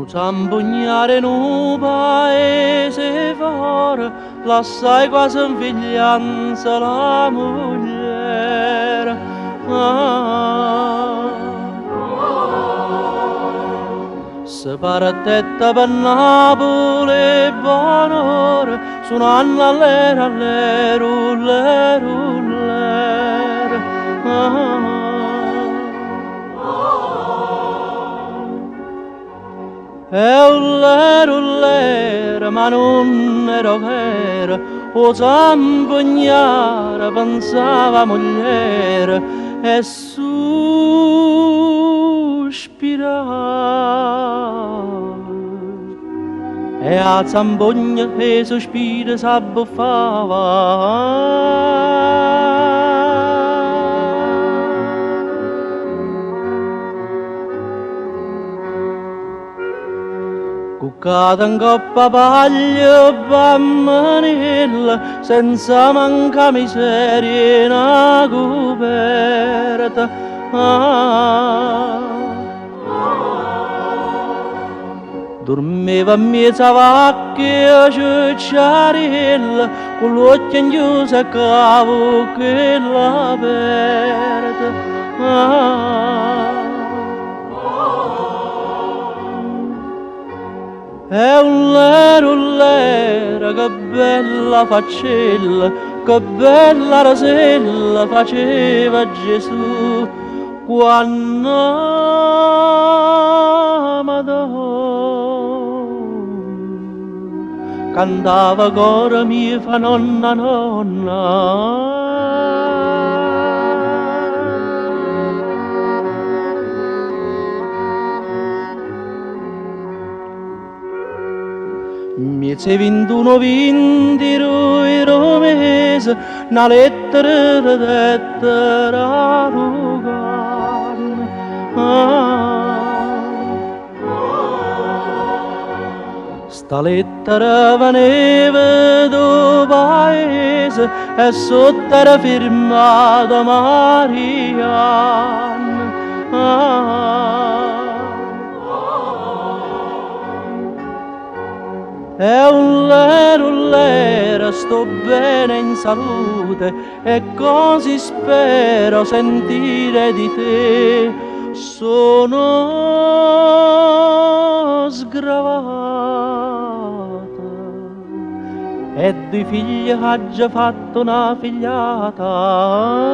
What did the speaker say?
Zambugnare in un paese fuori, lasciai quasi in figlianza la moglie. Se partetta per Napoli buon'ora, suonando all'era, all'era, e ullera, ma non ero vera, o zampugnare pensava mogliere e sospirava. E a zampogna e sospira s'abbuffava. Cuccata in coppa paglia bambanella, senza manca miseria in una coperta. Dormiva in mezzo a vacche ciucciarella, con l'occhio in chiuso e cavo che l'aperta. E ullera, che bella faccella, che bella rasella faceva Gesù quando Madonna cantava cora mia fa nonna nonna. Mieze 21 22 mesi, una lettera detta Lucan. Sta lettera veniva do paese e sotto era firmata Marianne. E ullera, sto bene in salute e così spero sentire di te. Sono sgravata e di figli ha già fatto una figliata.